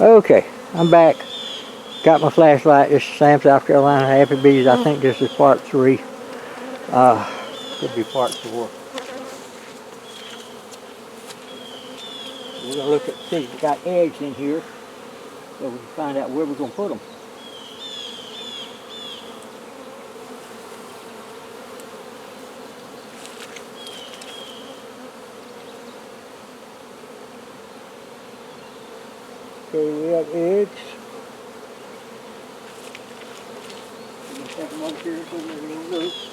Okay, I'm back. Got my flashlight. This is Sam, South Carolina, Happy Bees. I think this is part 3. Could be part 4. We're going to look at see if we got eggs in here so we can find out where we're going to put them. Okay, we have eggs. We're going to take them over here so they're going to loose.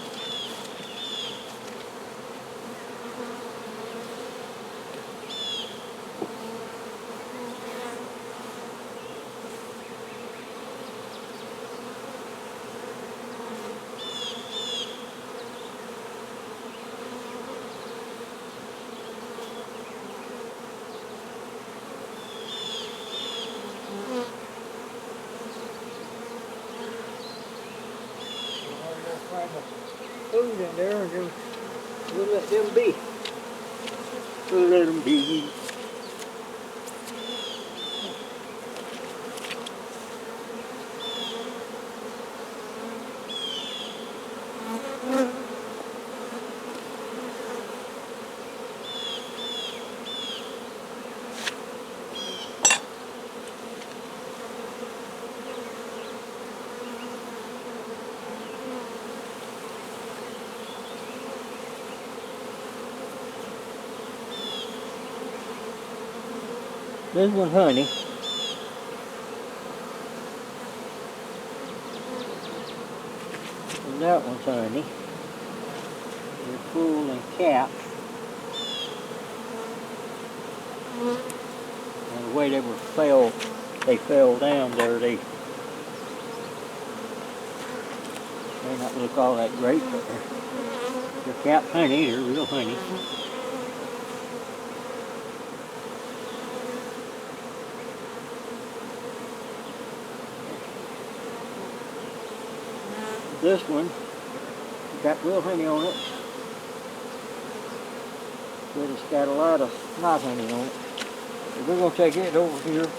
Food in there and then we'll let them be. We'll let them be. This one's honey. And that one's honey. They're full and capped. And the way they fell down there, they may not look all that great, but they're capped honey, they're real honey. This one got real honey on it, but it's got a lot of not honey on it. So we're going to take it over here and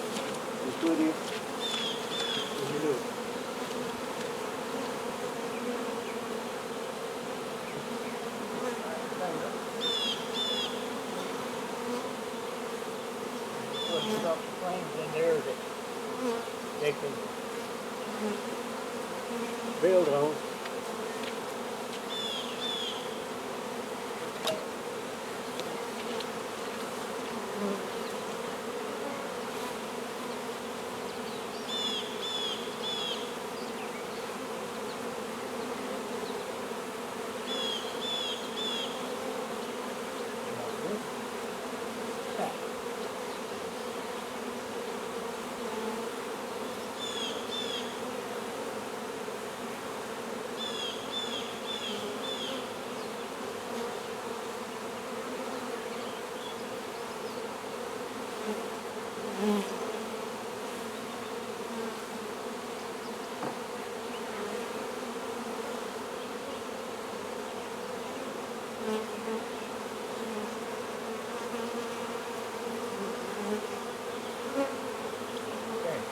put it in the loop. Put some frames in there that they can build on.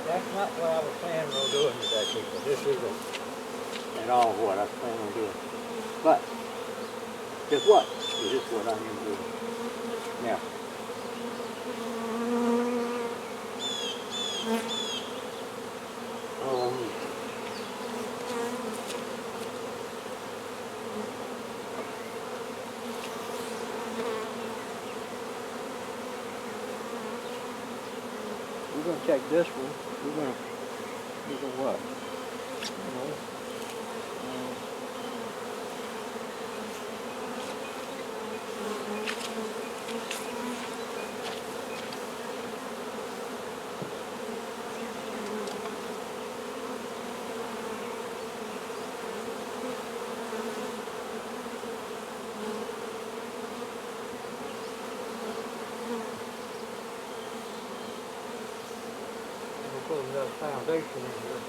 That's not what I was planning on doing today, people. This isn't at all what I was planning on doing. But, guess what? This is what I am doing. Now, we're going to take this one. We're going to what? Put another foundation in here.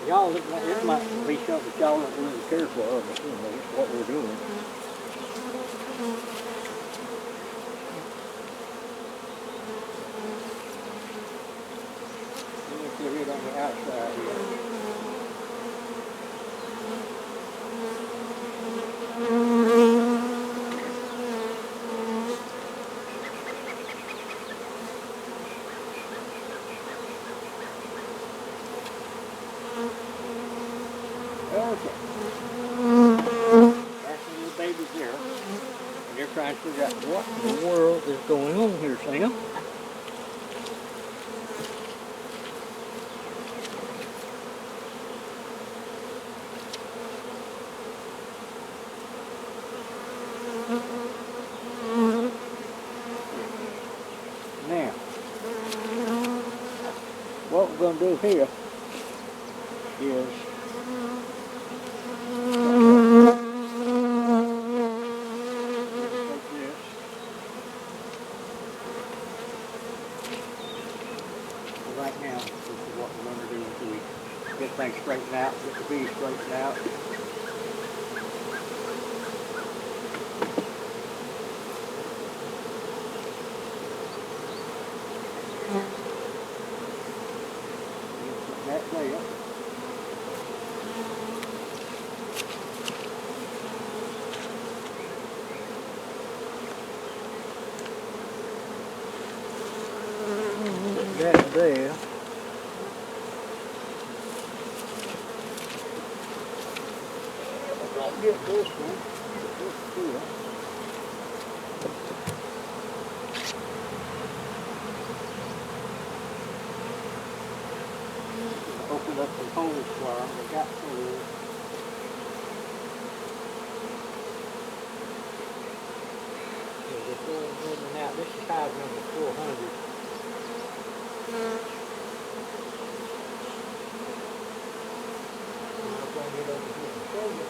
Y'all, it might be something y'all don't really care for, but you know, it's what we're doing. And they're trying to figure out what in the world is going on here, Sam. Now, what we're going to do here is right now, this is what we're going to do until we get things straightened out, get the bees straightened out. Put that there. Put that there. Get this one, get this here. Open up some holes for them. They got holes. They're going in and out. This is hive number 400. I'm going to get over here and show you.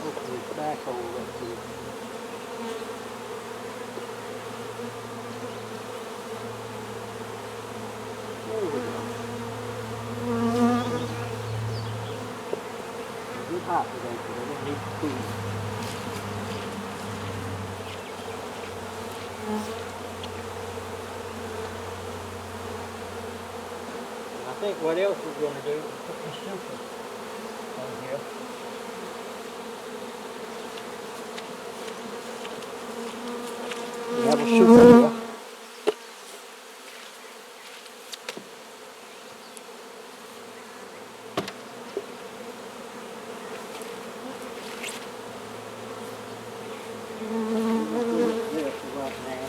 Open this back hole up here. There we go. It's a bit hot today, so I didn't need to cool. And I think what else we're going to do is put this super on here. We have a super here. This right now.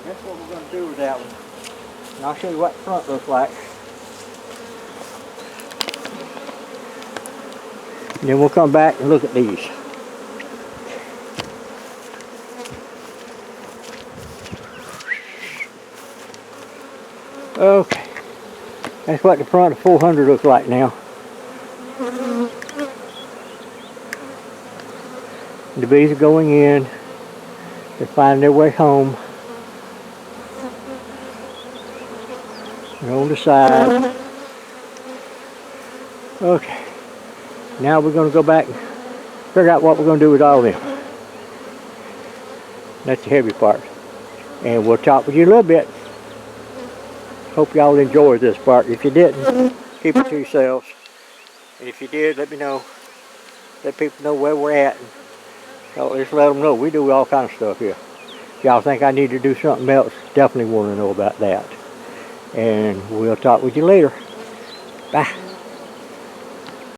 That's what we're going to do with that one. And I'll show you what the front looks like. And then we'll come back and look at these. Okay, that's what the front of 400 looks like now. The bees are going in. They're finding their way home. They're on the side. Okay, now we're going to go back and figure out what we're going to do with all of them. That's the heavy part. And we'll talk with you a little bit. Hope y'all enjoyed this part. If you didn't, keep it to yourselves. And if you did, let me know. Let people know where we're at. So just let them know. We do all kinds of stuff here. If y'all think I need to do something else, definitely want to know about that. And we'll talk with you later. Bye.